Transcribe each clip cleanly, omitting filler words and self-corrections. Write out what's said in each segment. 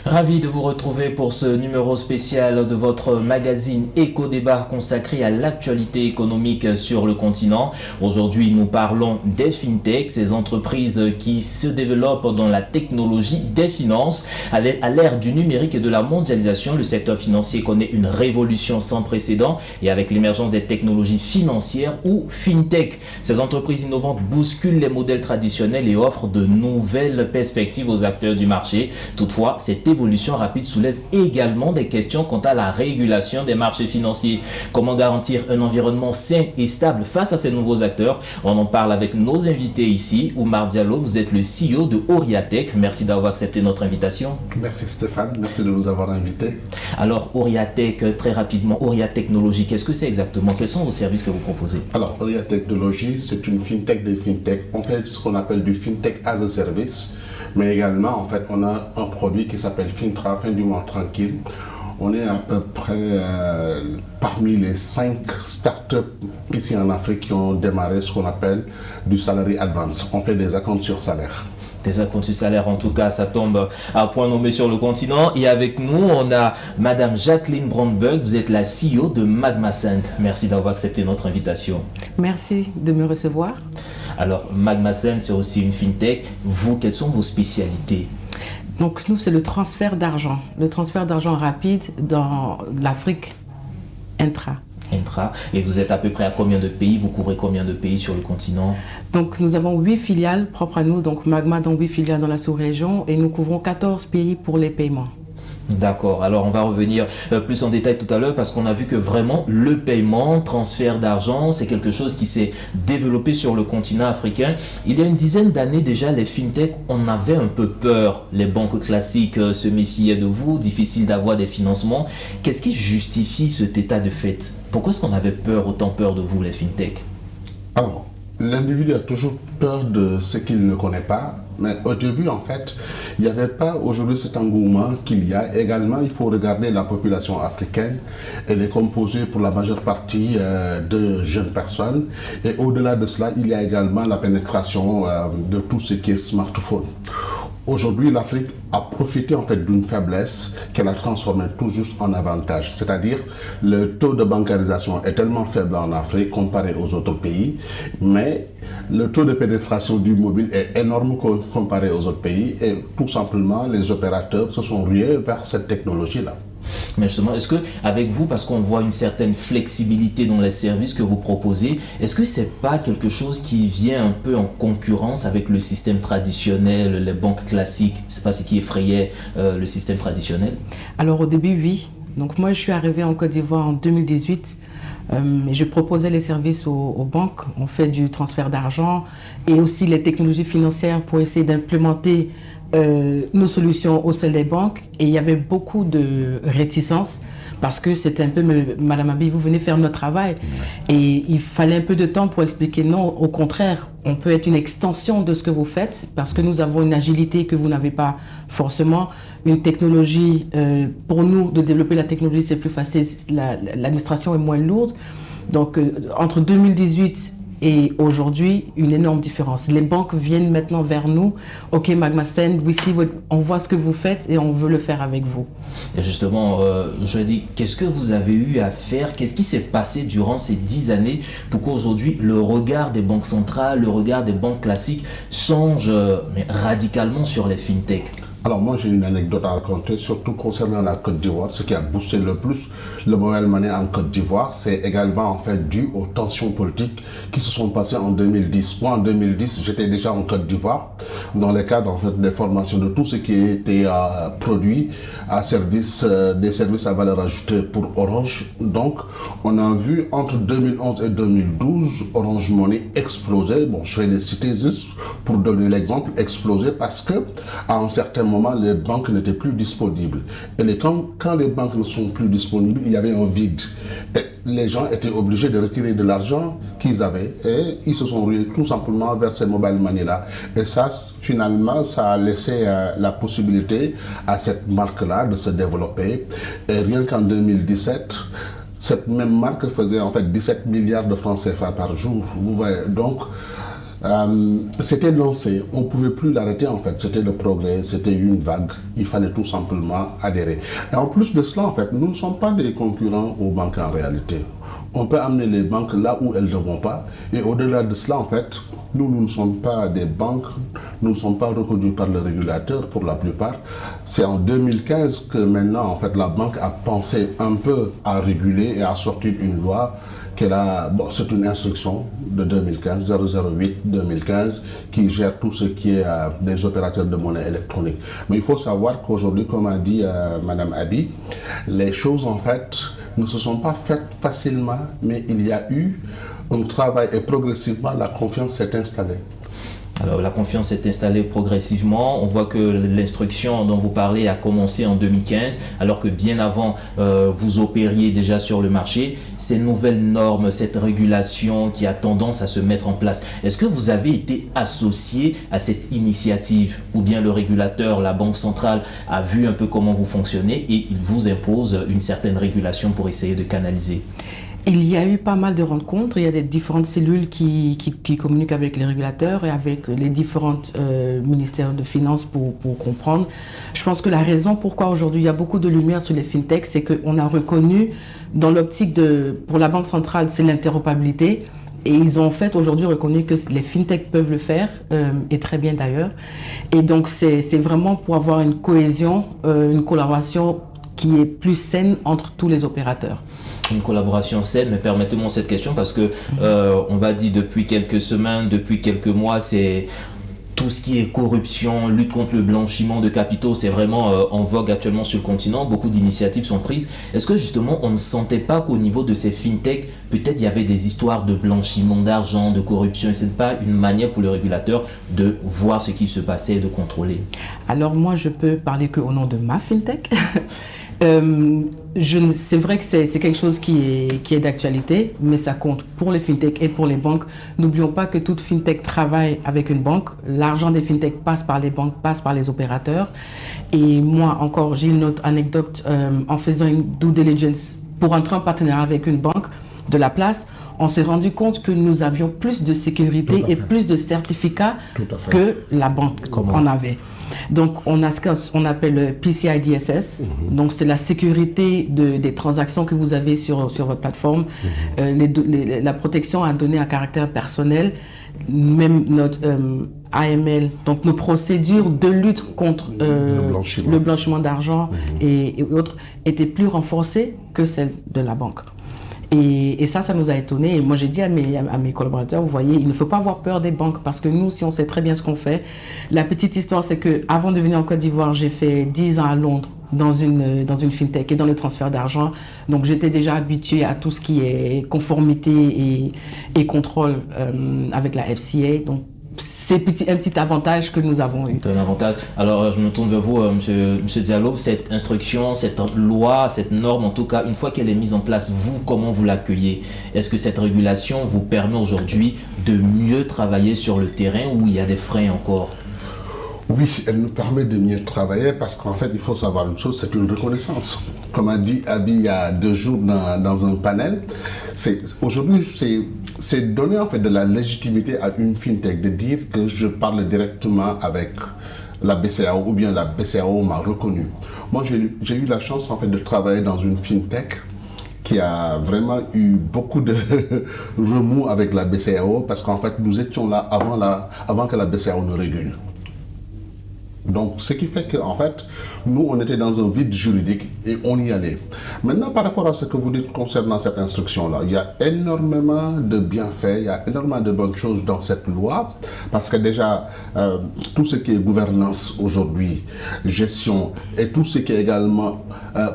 Ravi de vous retrouver pour ce numéro spécial de votre magazine Éco-Débat consacré à l'actualité économique sur le continent. Aujourd'hui, nous parlons des fintechs, ces entreprises qui se développent dans la technologie des finances. À l'ère du numérique et de la mondialisation, le secteur financier connaît une révolution sans précédent et avec l'émergence des technologies financières ou fintech. Ces entreprises innovantes bousculent les modèles traditionnels et offrent de nouvelles perspectives aux acteurs du marché. Toutefois, cette évolution rapide soulève également des questions quant à la régulation des marchés financiers. Comment garantir un environnement sain et stable face à ces nouveaux acteurs? On en parle avec nos invités ici. Oumar Diallo, vous êtes le CEO de Oriatech. Merci d'avoir accepté notre invitation. Merci Stéphane, merci de nous avoir invités. Alors Oriatech, très rapidement, Oriatech Technologies, qu'est-ce que c'est exactement? Quels sont vos services que vous proposez? Alors Oriatech Technologies, c'est une fintech des fintech. On fait ce qu'on appelle du fintech as a service. Mais également, en fait, on a un produit qui s'appelle Fintra, fin du mois tranquille. On est à peu près parmi les 5 startups ici en Afrique qui ont démarré ce qu'on appelle du salary advance. On fait des acomptes sur salaire. Des acomptes sur salaire, en tout cas, ça tombe à point nommé sur le continent. Et avec nous, on a Madame Jacqueline Brandberg. Vous êtes la CEO de MagmaSend. Merci d'avoir accepté notre invitation. Merci de me recevoir. Alors, MagmaSend, c'est aussi une fintech. Vous, quelles sont vos spécialités? Donc, nous, c'est le transfert d'argent rapide dans l'Afrique intra. Et vous êtes à peu près à combien de pays? Vous couvrez combien de pays sur le continent? Donc, nous avons 8 filiales propres à nous. Donc, Magma dans 8 filiales dans la sous-région et nous couvrons 14 pays pour les paiements. D'accord, alors on va revenir plus en détail tout à l'heure parce qu'on a vu que vraiment le paiement, transfert d'argent, c'est quelque chose qui s'est développé sur le continent africain. Il y a une dizaine d'années déjà, les fintechs, on avait un peu peur. Les banques classiques se méfiaient de vous, difficile d'avoir des financements. Qu'est-ce qui justifie cet état de fait? Pourquoi est-ce qu'on avait autant peur de vous, les fintechs? Alors, l'individu a toujours peur de ce qu'il ne connaît pas. Mais au début, en fait, il n'y avait pas aujourd'hui cet engouement qu'il y a. Également, il faut regarder la population africaine. Elle est composée pour la majeure partie de jeunes personnes. Et au-delà de cela, il y a également la pénétration de tout ce qui est smartphone. Aujourd'hui, l'Afrique a profité en fait d'une faiblesse qu'elle a transformée tout juste en avantage. C'est-à-dire, le taux de bancarisation est tellement faible en Afrique comparé aux autres pays, mais le taux de pénétration du mobile est énorme comparé aux autres pays et tout simplement, les opérateurs se sont rués vers cette technologie-là. Mais justement, est-ce que avec vous, parce qu'on voit une certaine flexibilité dans les services que vous proposez, est-ce que c'est pas quelque chose qui vient un peu en concurrence avec le système traditionnel, les banques classiques? C'est pas ce qui effrayait le système traditionnel? Alors au début, oui. Donc moi, je suis arrivée en Côte d'Ivoire en 2018. Je proposais les services aux banques. On fait du transfert d'argent et aussi les technologies financières pour essayer d'implémenter nos solutions au sein des banques. Et il y avait beaucoup de réticence parce que c'était un peu Madame Abi, vous venez faire notre travail. Et il fallait un peu de temps pour expliquer non, au contraire, on peut être une extension de ce que vous faites parce que nous avons une agilité que vous n'avez pas forcément. Une technologie, pour nous, de développer la technologie, c'est plus facile, l'administration est moins lourde. Donc, entre 2018 et aujourd'hui, une énorme différence. Les banques viennent maintenant vers nous. OK, MagmaSend, on voit ce que vous faites et on veut le faire avec vous. Et justement, je dis, qu'est-ce que vous avez eu à faire? Qu'est-ce qui s'est passé durant ces 10 années pour qu'aujourd'hui, le regard des banques centrales, le regard des banques classiques change mais radicalement sur les fintechs? Alors moi j'ai une anecdote à raconter, surtout concernant la Côte d'Ivoire. Ce qui a boosté le plus le mobile money en Côte d'Ivoire, c'est également en fait dû aux tensions politiques qui se sont passées en 2010. Moi en 2010, j'étais déjà en Côte d'Ivoire dans le cadre en fait des formations de tout ce qui était produit à service des services à valeur ajoutée pour Orange. Donc on a vu entre 2011 et 2012 Orange Money exploser. Bon, je vais les citer juste pour donner l'exemple, exploser parce que à un certain moment les banques n'étaient plus disponibles. Et quand les banques ne sont plus disponibles, il y avait un vide. Et les gens étaient obligés de retirer de l'argent qu'ils avaient et ils se sont rués tout simplement vers ces mobile money-là. Et ça, finalement, ça a laissé la possibilité à cette marque-là de se développer. Et rien qu'en 2017, cette même marque faisait en fait 17 milliards de francs CFA par jour. Vous voyez, donc C'était lancé, on ne pouvait plus l'arrêter en fait, c'était le progrès, c'était une vague, il fallait tout simplement adhérer. Et en plus de cela, en fait, nous ne sommes pas des concurrents aux banques en réalité. On peut amener les banques là où elles ne vont pas. Et au-delà de cela, en fait, nous ne sommes pas des banques, nous ne sommes pas reconnus par le régulateur pour la plupart. C'est en 2015 que maintenant, en fait, la banque a pensé un peu à réguler et à sortir une loi c'est une instruction de 2015, 008-2015, qui gère tout ce qui est des opérateurs de monnaie électronique. Mais il faut savoir qu'aujourd'hui, comme a dit Madame Abi, les choses, en fait, ne se sont pas faites facilement, mais il y a eu un travail et progressivement la confiance s'est installée. Alors la confiance s'est installée progressivement. On voit que l'instruction dont vous parlez a commencé en 2015, alors que bien avant vous opériez déjà sur le marché. Ces nouvelles normes, cette régulation qui a tendance à se mettre en place, est-ce que vous avez été associé à cette initiative ou bien le régulateur, la Banque centrale, a vu un peu comment vous fonctionnez et il vous impose une certaine régulation pour essayer de canaliser? Il y a eu pas mal de rencontres, il y a des différentes cellules qui communiquent avec les régulateurs et avec les différents ministères de finances pour comprendre. Je pense que la raison pourquoi aujourd'hui il y a beaucoup de lumière sur les fintechs, c'est qu'on a reconnu dans l'optique pour la Banque centrale, c'est l'interopérabilité. Et ils ont en fait aujourd'hui reconnu que les fintechs peuvent le faire, et très bien d'ailleurs. Et donc c'est vraiment pour avoir une cohésion, une collaboration qui est plus saine entre tous les opérateurs. Une collaboration saine, mais permettez-moi cette question parce que on va dire depuis quelques semaines, depuis quelques mois, c'est tout ce qui est corruption, lutte contre le blanchiment de capitaux, c'est vraiment en vogue actuellement sur le continent. Beaucoup d'initiatives sont prises. Est-ce que justement on ne sentait pas qu'au niveau de ces fintechs, peut-être il y avait des histoires de blanchiment d'argent, de corruption, et ce n'est pas une manière pour le régulateur de voir ce qui se passait et de contrôler? Alors moi je peux parler qu'au nom de ma fintech. C'est vrai que c'est quelque chose qui est d'actualité, mais ça compte pour les fintechs et pour les banques. N'oublions pas que toute fintech travaille avec une banque. L'argent des fintechs passe par les banques, passe par les opérateurs. Et moi encore, j'ai une autre anecdote en faisant une due diligence pour entrer en partenariat avec une banque de la place, on s'est rendu compte que nous avions plus de sécurité et plus de certificats que la banque en avait. Donc, on a ce qu'on appelle PCI DSS. Donc, c'est la sécurité des transactions que vous avez sur votre plateforme. La protection à données à caractère personnel, même notre AML, donc nos procédures de lutte contre le blanchiment d'argent et autres, étaient plus renforcées que celles de la banque. Et ça nous a étonnés. Et moi, j'ai dit à mes collaborateurs, vous voyez, il ne faut pas avoir peur des banques parce que nous, si on sait très bien ce qu'on fait. La petite histoire, c'est qu'avant de venir en Côte d'Ivoire, j'ai fait 10 ans à Londres dans une fintech et dans le transfert d'argent. Donc, j'étais déjà habituée à tout ce qui est conformité et contrôle avec la FCA. Donc, c'est un petit avantage que nous avons eu. C'est un avantage. Alors, je me tourne vers vous, monsieur Diallo. Cette instruction, cette loi, cette norme, en tout cas, une fois qu'elle est mise en place, vous, comment vous l'accueillez? Est-ce que cette régulation vous permet aujourd'hui de mieux travailler sur le terrain ou il y a des freins encore? Oui, elle nous permet de mieux travailler parce qu'en fait, il faut savoir une chose, c'est une reconnaissance. Comme a dit Abi il y a 2 jours dans un panel, aujourd'hui, c'est donner en fait de la légitimité à une fintech de dire que je parle directement avec la BCAO ou bien la BCAO m'a reconnu. Moi, j'ai eu la chance en fait de travailler dans une fintech qui a vraiment eu beaucoup de remous avec la BCAO parce qu'en fait, nous étions là avant que la BCAO ne régule. Donc, ce qui fait qu'en fait, nous, on était dans un vide juridique et on y allait. Maintenant, par rapport à ce que vous dites concernant cette instruction-là, il y a énormément de bienfaits, il y a énormément de bonnes choses dans cette loi, parce que déjà, tout ce qui est gouvernance aujourd'hui, gestion, et tout ce qui est également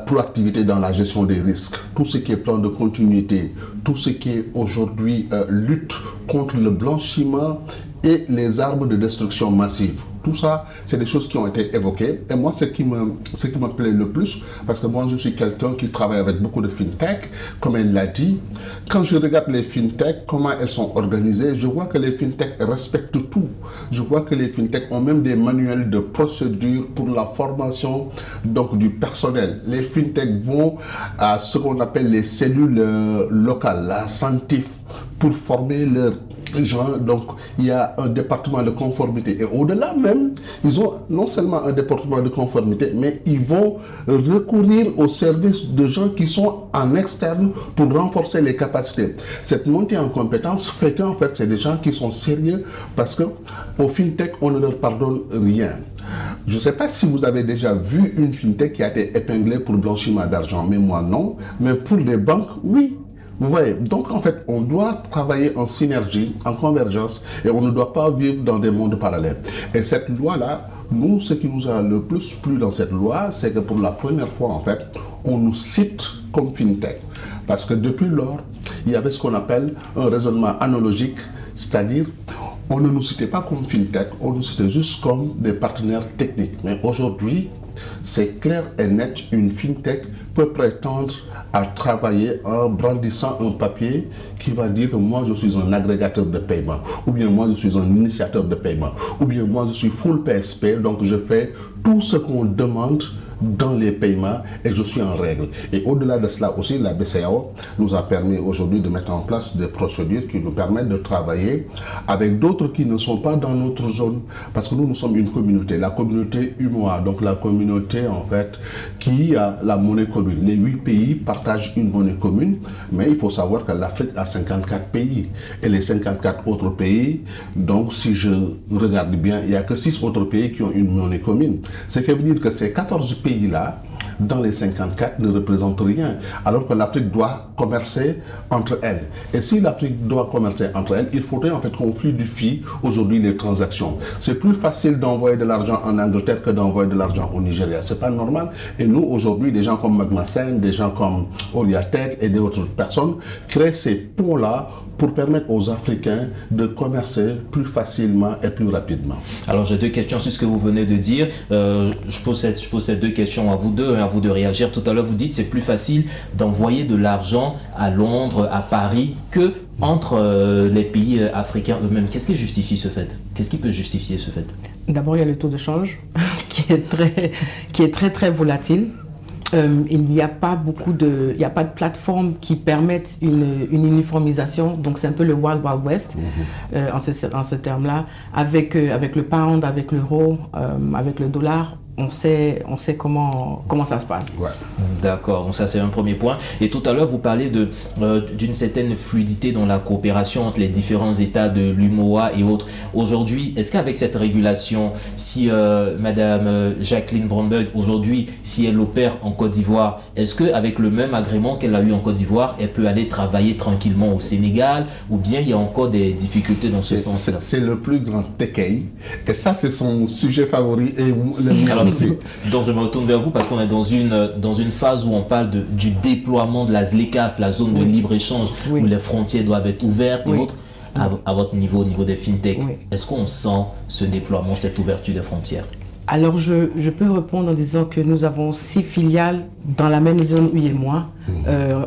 proactivité dans la gestion des risques, tout ce qui est plan de continuité, tout ce qui est aujourd'hui lutte contre le blanchiment et les armes de destruction massive. Tout ça, c'est des choses qui ont été évoquées. Et moi, ce qui me plaît le plus, parce que moi, je suis quelqu'un qui travaille avec beaucoup de fintech, comme elle l'a dit. Quand je regarde les fintech, comment elles sont organisées, je vois que les fintech respectent tout. Je vois que les fintech ont même des manuels de procédure pour la formation donc, du personnel. Les fintech vont à ce qu'on appelle les cellules locales, la CENTIF, pour former Donc, il y a un département de conformité. Et au-delà même, ils ont non seulement un département de conformité, mais ils vont recourir aux services de gens qui sont en externe pour renforcer les capacités. Cette montée en compétences fait qu'en fait, c'est des gens qui sont sérieux parce qu'au FinTech, on ne leur pardonne rien. Je ne sais pas si vous avez déjà vu une FinTech qui a été épinglée pour blanchiment d'argent, mais moi non. Mais pour les banques, oui. Vous voyez, donc en fait, on doit travailler en synergie, en convergence, et on ne doit pas vivre dans des mondes parallèles. Et cette loi-là, nous, ce qui nous a le plus plu dans cette loi, c'est que pour la première fois, en fait, on nous cite comme FinTech. Parce que depuis lors, il y avait ce qu'on appelle un raisonnement analogique, c'est-à-dire, on ne nous citait pas comme FinTech, on nous citait juste comme des partenaires techniques. Mais aujourd'hui, c'est clair et net, une FinTech peut prétendre à travailler en brandissant un papier qui va dire que moi je suis un agrégateur de paiement, ou bien moi je suis un initiateur de paiement, ou bien moi je suis full PSP, donc je fais tout ce qu'on demande dans les paiements et je suis en règle. Et au-delà de cela aussi, la BCEAO nous a permis aujourd'hui de mettre en place des procédures qui nous permettent de travailler avec d'autres qui ne sont pas dans notre zone. Parce que nous sommes une communauté, la communauté UMOA, donc la communauté en fait qui a la monnaie commune. Les 8 pays partagent une monnaie commune, mais il faut savoir que l'Afrique a 54 pays. Et les 54 autres pays, donc si je regarde bien, il n'y a que 6 autres pays qui ont une monnaie commune. Ce qui veut dire que ces 14 pays-là, dans les 54, ne représentent rien, alors que l'Afrique doit commercer entre elles. Et si l'Afrique doit commercer entre elles, il faudrait en fait qu'on fluidifie aujourd'hui les transactions. C'est plus facile d'envoyer de l'argent en Angleterre que d'envoyer de l'argent au Nigeria. C'est pas normal. Et nous, aujourd'hui, des gens comme Magmasen, des gens comme Oriatech et d'autres personnes créent ces ponts-là pour permettre aux Africains de commercer plus facilement et plus rapidement. Alors j'ai 2 questions sur ce que vous venez de dire. Je pose ces 2 questions à vous deux, à vous de réagir. Tout à l'heure vous dites c'est plus facile d'envoyer de l'argent à Londres, à Paris que entre les pays africains eux-mêmes. Qu'est-ce qui justifie ce fait? Qu'est-ce qui peut justifier ce fait? D'abord, il y a le taux de change qui est très volatile. Il n'y a pas il n'y a pas de plateforme qui permette une uniformisation, donc c'est un peu le Wild Wild West en ce terme-là. Avec le pound, avec l'euro, avec le dollar, on sait comment ça se passe. Ouais. D'accord, donc ça c'est un premier point. Et tout à l'heure vous parlez d'une certaine fluidité dans la coopération entre les différents États de l'UMOA et autres. Aujourd'hui, est-ce qu'avec cette régulation, si Madame Jacqueline Bromberg, aujourd'hui, si elle opère en Côte d'Ivoire, est-ce qu'avec le même agrément qu'elle a eu en Côte d'Ivoire, elle peut aller travailler tranquillement au Sénégal, ou bien il y a encore des difficultés dans ce sens-là? C'est le plus grand tekkei, et ça c'est son sujet favori et le mien aussi. Donc je me retourne vers vous parce qu'on est dans une phase où on parle du déploiement de la ZLECAf, la zone de libre-échange, où les frontières doivent être ouvertes et autres. À votre niveau, au niveau des FinTech, est-ce qu'on sent ce déploiement, cette ouverture des frontières? Alors, je peux répondre en disant que nous avons 6 filiales dans la même zone où il est moi,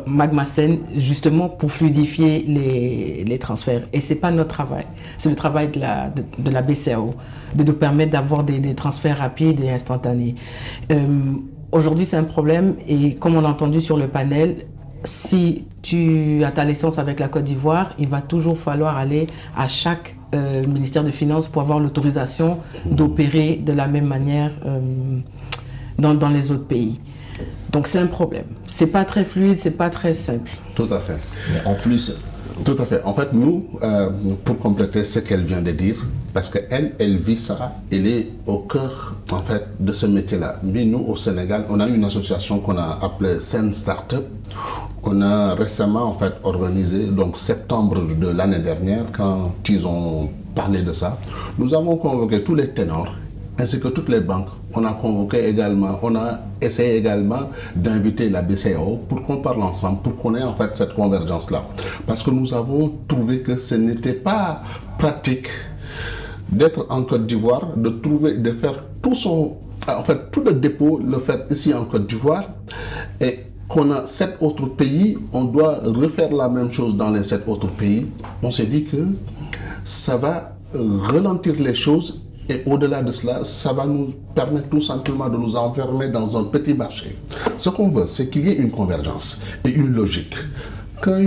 Magmasen, justement pour fluidifier les transferts. Et ce n'est pas notre travail, c'est le travail de la BCEAO, de nous permettre d'avoir des transferts rapides et instantanés. Aujourd'hui, c'est un problème et comme on l'a entendu sur le panel, si tu as ta licence avec la Côte d'Ivoire, il va toujours falloir aller à chaque ministère de Finances pour avoir l'autorisation d'opérer de la même manière dans les autres pays. Donc c'est un problème. C'est pas très fluide, c'est pas très simple. Tout à fait. Mais en plus... Tout à fait. En fait, nous, pour compléter ce qu'elle vient de dire, parce qu'elle vit ça, elle est au cœur, en fait, de ce métier-là. Mais nous, au Sénégal, on a une association qu'on a appelée Sen Startup. On a récemment, en fait, organisé, donc septembre de l'année dernière, quand ils ont parlé de ça, nous avons convoqué tous les ténors, ainsi que toutes les banques. On a convoqué également, on a essayé également d'inviter la BCEAO pour qu'on parle ensemble, pour qu'on ait en fait cette convergence-là. Parce que nous avons trouvé que ce n'était pas pratique d'être en Côte d'Ivoire, de faire tout le dépôt, le faire ici en Côte d'Ivoire, et qu'on a 7 autres pays, on doit refaire la même chose dans les 7 autres pays. On s'est dit que ça va ralentir les choses. Et au-delà de cela, ça va nous permettre tout simplement de nous enfermer dans un petit marché. Ce qu'on veut, c'est qu'il y ait une convergence et une logique. quand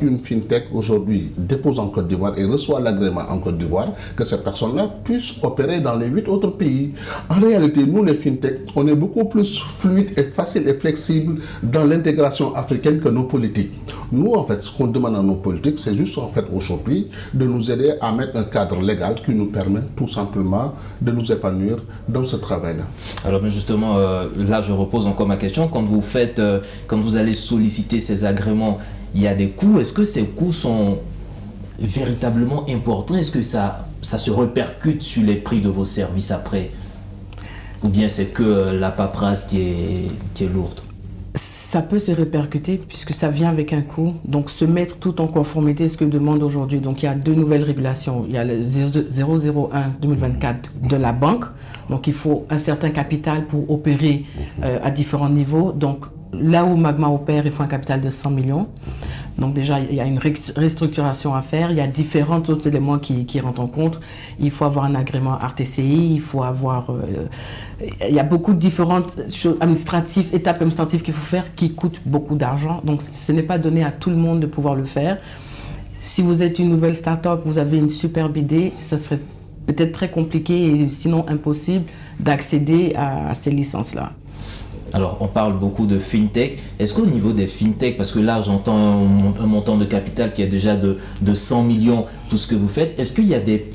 une fintech aujourd'hui dépose en Côte d'Ivoire et reçoit l'agrément en Côte d'Ivoire, que cette personne-là puisse opérer dans les 8 autres pays. En réalité, nous les fintech, on est beaucoup plus fluide et facile et flexible dans l'intégration africaine que nos politiques. Nous, en fait, ce qu'on demande à nos politiques, c'est juste en fait aujourd'hui de nous aider à mettre un cadre légal qui nous permet tout simplement de nous épanouir dans ce travail-là. Alors, mais justement, là, je repose encore ma question. Quand vous allez solliciter ces agréments, il y a des coûts. Est-ce que ces coûts sont véritablement importants? Est-ce que ça se répercute sur les prix de vos services après? Ou bien c'est que la paperasse qui est lourde? Ça peut se répercuter puisque ça vient avec un coût. Donc se mettre tout en conformité, ce que demande aujourd'hui. Donc il y a 2 nouvelles régulations. Il y a le 001-2024 de la banque. Donc il faut un certain capital pour opérer à différents niveaux. Donc là où Magma opère, il faut un capital de 100 millions. Donc déjà, il y a une restructuration à faire. Il y a différents autres éléments qui rentrent en compte. Il faut avoir un agrément RTCI, il faut avoir... il y a beaucoup de différentes choses administratives, étapes administratives qu'il faut faire qui coûtent beaucoup d'argent. Donc ce n'est pas donné à tout le monde de pouvoir le faire. Si vous êtes une nouvelle start-up, vous avez une superbe idée, ça serait peut-être très compliqué et sinon impossible d'accéder à ces licences-là. Alors, on parle beaucoup de fintech. Est-ce qu'au niveau des fintech, parce que là, j'entends un montant de capital qui est déjà de 100 millions, tout ce que vous faites, est-ce qu'il y a des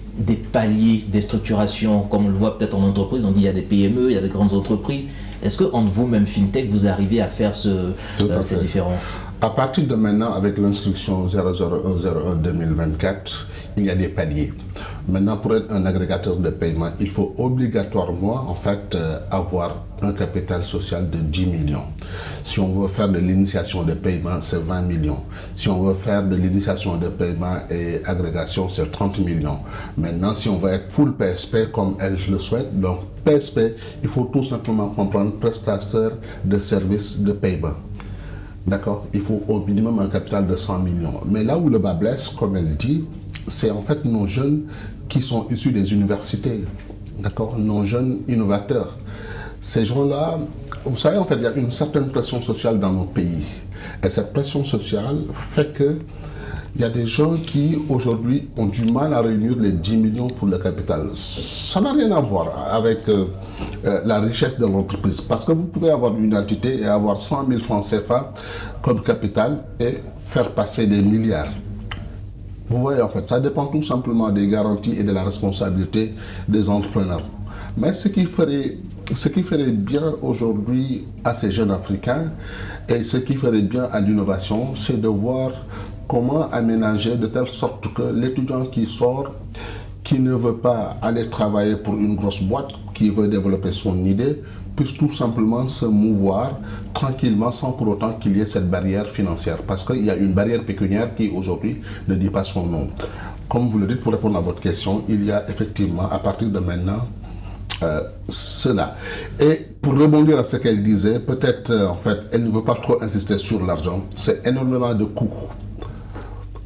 paliers, des structurations, comme on le voit peut-être en entreprise, on dit il y a des PME, il y a des grandes entreprises. Est-ce qu'entre vous-même, fintech, vous arrivez à faire cette différence? À partir de maintenant, avec l'instruction 001-2024, il y a des paliers. Maintenant, pour être un agrégateur de paiement, il faut obligatoirement en fait avoir un capital social de 10 millions. Si on veut faire de l'initiation de paiement, c'est 20 millions. Si on veut faire de l'initiation de paiement et agrégation, c'est 30 millions. Maintenant, si on veut être full PSP comme elle le souhaite, donc PSP, il faut tout simplement comprendre prestataire de services de paiement. D'accord? Il faut au minimum un capital de 100 millions. Mais là où le bas blesse, comme elle dit, c'est en fait nos jeunes qui sont issus des universités. D'accord? Nos jeunes innovateurs. Ces gens-là, vous savez, en fait, il y a une certaine pression sociale dans nos pays. Et cette pression sociale fait que il y a des gens qui, aujourd'hui, ont du mal à réunir les 10 millions pour le capital. Ça n'a rien à voir avec la richesse de l'entreprise. Parce que vous pouvez avoir une entité et avoir 100 000 francs CFA comme capital et faire passer des milliards. Vous voyez, en fait, ça dépend tout simplement des garanties et de la responsabilité des entrepreneurs. Mais ce qui ferait bien aujourd'hui à ces jeunes Africains et ce qui ferait bien à l'innovation, c'est de voir comment aménager de telle sorte que l'étudiant qui sort, qui ne veut pas aller travailler pour une grosse boîte, qui veut développer son idée, puisse tout simplement se mouvoir tranquillement sans pour autant qu'il y ait cette barrière financière. Parce qu'il y a une barrière pécuniaire qui aujourd'hui ne dit pas son nom. Comme vous le dites, pour répondre à votre question, il y a effectivement à partir de maintenant cela. Et pour rebondir à ce qu'elle disait, peut-être en fait elle ne veut pas trop insister sur l'argent, c'est énormément de coûts.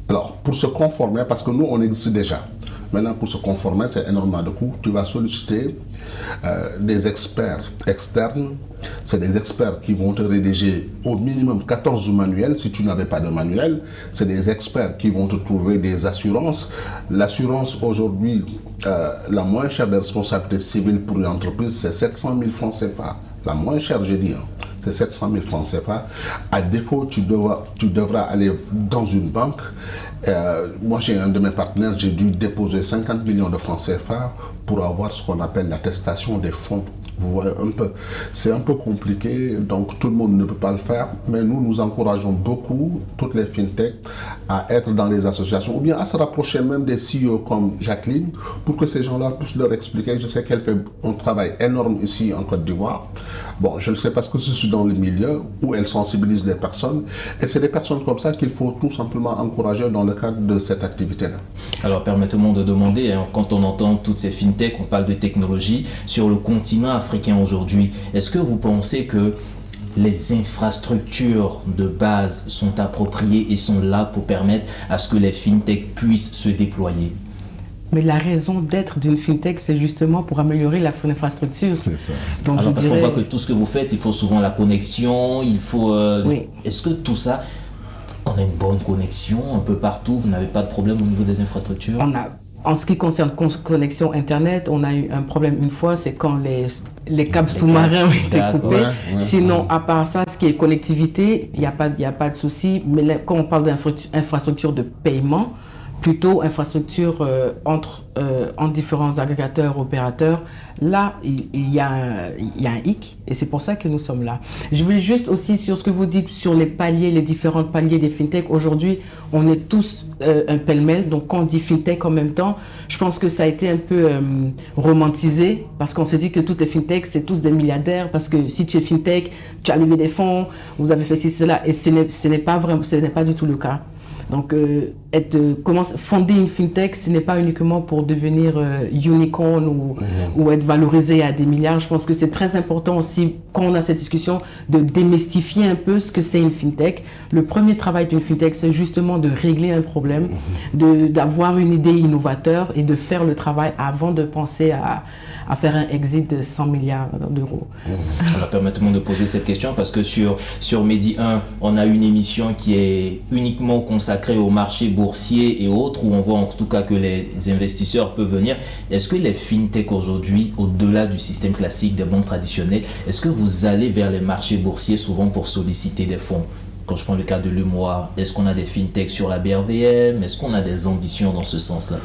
Alors, pour se conformer, parce que nous, on existe déjà. Maintenant, pour se conformer, c'est énormément de coûts. Tu vas solliciter des experts externes. C'est des experts qui vont te rédiger au minimum 14 manuels si tu n'avais pas de manuel. C'est des experts qui vont te trouver des assurances. L'assurance aujourd'hui, la moins chère des responsabilités civiles pour une entreprise, c'est 700 000 francs CFA. La moins chère, j'ai dit, c'est 700 000 francs CFA. À défaut, tu devras aller dans une banque. Moi, j'ai un de mes partenaires, j'ai dû déposer 50 millions de francs CFA pour avoir ce qu'on appelle l'attestation des fonds. Vous voyez un peu, c'est un peu compliqué, donc tout le monde ne peut pas le faire, mais nous encourageons beaucoup toutes les fintechs à être dans les associations ou bien à se rapprocher même des CEO comme Jacqueline pour que ces gens-là puissent leur expliquer. Je sais qu'elle fait un travail énorme ici en Côte d'Ivoire. Bon, je le sais parce que je suis dans le milieu où elle sensibilise les personnes et c'est des personnes comme ça qu'il faut tout simplement encourager dans le cadre de cette activité-là. Alors permettez-moi de demander, quand on entend toutes ces fintechs, on parle de technologie sur le continent africain aujourd'hui, est-ce que vous pensez que les infrastructures de base sont appropriées et sont là pour permettre à ce que les fintechs puissent se déployer? Mais la raison d'être d'une fintech, c'est justement pour améliorer l'infrastructure. C'est ça. Donc, alors, parce qu'on voit que tout ce que vous faites, il faut souvent la connexion, il faut... Oui. Est-ce que tout ça, On a une bonne connexion un peu partout, vous n'avez pas de problème au niveau des infrastructures? En ce qui concerne connexion Internet, on a eu un problème une fois, c'est quand les câbles sous-marins ont été coupés. Sinon, à part ça, ce qui est connectivité, il n'y a pas de souci. Mais quand on parle d'infrastructure de paiement, plutôt infrastructure entre différents agrégateurs, opérateurs, là, il y a un hic et c'est pour ça que nous sommes là. Je voulais juste aussi sur ce que vous dites sur les paliers, les différents paliers des fintech. Aujourd'hui, on est tous un pêle-mêle, donc quand on dit fintech en même temps, je pense que ça a été un peu romantisé parce qu'on s'est dit que toutes les fintech, c'est tous des milliardaires parce que si tu es fintech, tu as levé des fonds, vous avez fait ci, cela et ce n'est pas vraiment, ce n'est pas du tout le cas. Donc, fonder une fintech, ce n'est pas uniquement pour devenir unicorn ou être valorisé à des milliards. Je pense que c'est très important aussi, quand on a cette discussion, de démystifier un peu ce que c'est une fintech. Le premier travail d'une fintech, c'est justement de régler un problème, d'avoir une idée innovateur et de faire le travail avant de penser à faire un exit de 100 milliards d'euros. Alors, permettez-moi de poser cette question parce que sur Medi 1, on a une émission qui est uniquement consacrée au marché boursier et autres, où on voit en tout cas que les investisseurs peuvent venir. Est-ce que les fintech aujourd'hui, au-delà du système classique des banques traditionnelles, est-ce que vous allez vers les marchés boursiers souvent pour solliciter des fonds? Quand je prends le cas de l'UMOA, est-ce qu'on a des fintech sur la BRVM? Est-ce qu'on a des ambitions dans ce sens-là?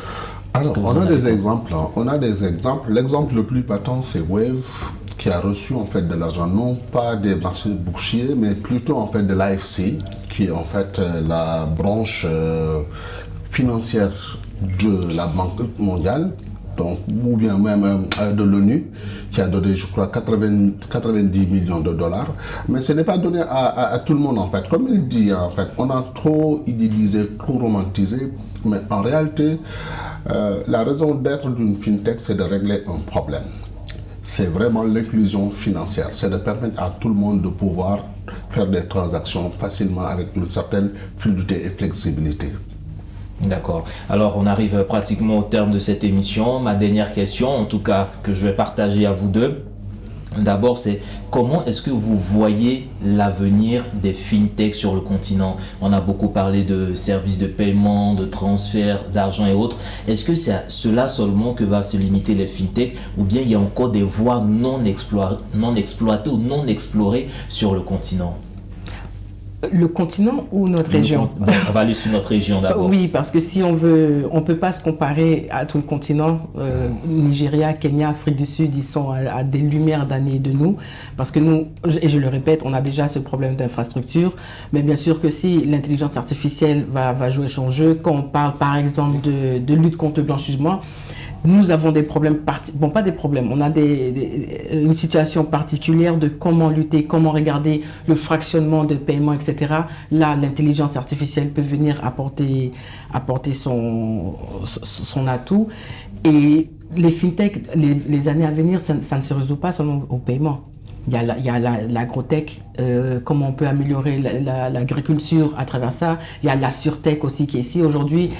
Alors, on a des exemples. L'exemple le plus patent, c'est Wave, qui a reçu en fait de l'argent, non pas des marchés boursiers, mais plutôt en fait de l'AFC, qui est en fait la branche financière de la Banque mondiale, donc, ou bien même de l'ONU, qui a donné, je crois, 90 millions de dollars. Mais ce n'est pas donné à tout le monde, en fait. Comme il dit, en fait, on a trop idéalisé, trop romantisé, mais en réalité, la raison d'être d'une fintech, c'est de régler un problème. C'est vraiment l'inclusion financière. C'est de permettre à tout le monde de pouvoir faire des transactions facilement avec une certaine fluidité et flexibilité. D'accord. Alors, on arrive pratiquement au terme de cette émission. Ma dernière question, en tout cas, que je vais partager à vous deux. D'abord, c'est comment est-ce que vous voyez l'avenir des fintechs sur le continent? On a beaucoup parlé de services de paiement, de transfert d'argent et autres. Est-ce que c'est à cela seulement que va se limiter les fintechs ou bien il y a encore des voies non exploitées ou non explorées sur le continent? Le continent ou notre région? On va aller sur notre région d'abord. Oui, parce que si on veut, on ne peut pas se comparer à tout le continent. Nigeria, Kenya, Afrique du Sud, ils sont à des lumières d'années de nous. Parce que nous, et je le répète, on a déjà ce problème d'infrastructure. Mais bien sûr que si l'intelligence artificielle va jouer son jeu, quand on parle par exemple de lutte contre le blanchiment, nous avons des problèmes, bon pas des problèmes, on a une situation particulière de comment lutter, comment regarder le fractionnement de paiement, etc. Là, l'intelligence artificielle peut venir apporter son atout. Et les fintech, les années à venir, ça ne se résout pas seulement au paiement. Il y a l'agrotech, comment on peut améliorer l'agriculture à travers ça. Il y a la surtech aussi qui est ici aujourd'hui.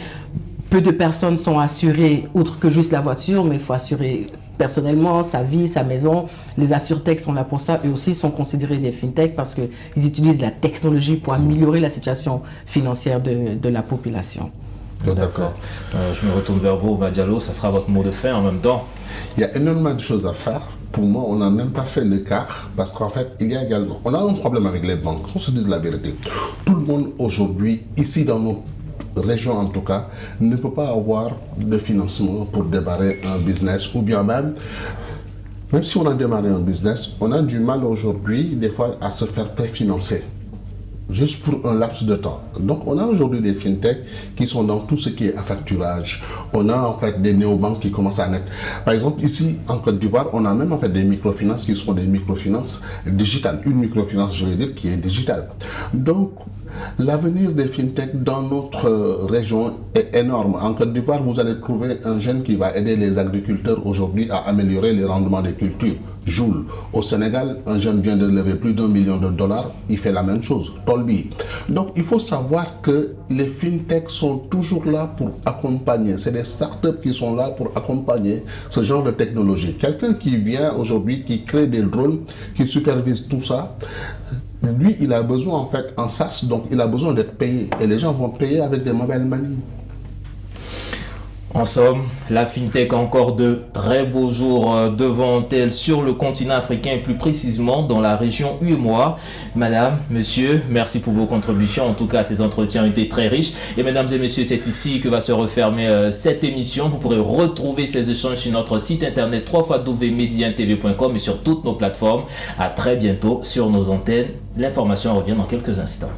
Peu de personnes sont assurées, outre que juste la voiture, mais il faut assurer personnellement sa vie, sa maison. Les assurtech sont là pour ça. Eux aussi sont considérés des fintech parce qu'ils utilisent la technologie pour améliorer la situation financière de la population. D'accord. Je me retourne vers vous, Badialo. Ça sera votre mot de fin en même temps. Il y a énormément de choses à faire. Pour moi, on n'a même pas fait l'écart parce qu'en fait, il y a également... On a un problème avec les banques, on se dise la vérité. Tout le monde aujourd'hui, ici dans nos région en tout cas, ne peut pas avoir de financement pour démarrer un business ou bien même si on a démarré un business, on a du mal aujourd'hui des fois à se faire préfinancer juste pour un laps de temps. Donc on a aujourd'hui des fintechs qui sont dans tout ce qui est affacturage. On a en fait des néobanques qui commencent à naître. Par exemple ici en Côte d'Ivoire, on a même en fait des microfinances qui sont des microfinances digitales. Une microfinance, je vais dire, qui est digitale. Donc l'avenir des fintechs dans notre région est énorme. En Côte d'Ivoire, vous allez trouver un jeune qui va aider les agriculteurs aujourd'hui à améliorer les rendements des cultures. Joule. Au Sénégal, un jeune vient de lever plus d'1 million de dollars, il fait la même chose. Tolbi. Donc il faut savoir que les fintechs sont toujours là pour accompagner. C'est des startups qui sont là pour accompagner ce genre de technologie. Quelqu'un qui vient aujourd'hui, qui crée des drones, qui supervise tout ça, lui, il a besoin en fait en SaaS, donc il a besoin d'être payé. Et les gens vont payer avec des mobile money. En somme, la FinTech a encore de très beaux jours devant elle sur le continent africain et plus précisément dans la région UEMOA. Madame, monsieur, merci pour vos contributions. En tout cas, ces entretiens ont été très riches. Et mesdames et messieurs, c'est ici que va se refermer cette émission. Vous pourrez retrouver ces échanges sur notre site internet www.mediantv.com et sur toutes nos plateformes. À très bientôt sur nos antennes. L'information revient dans quelques instants.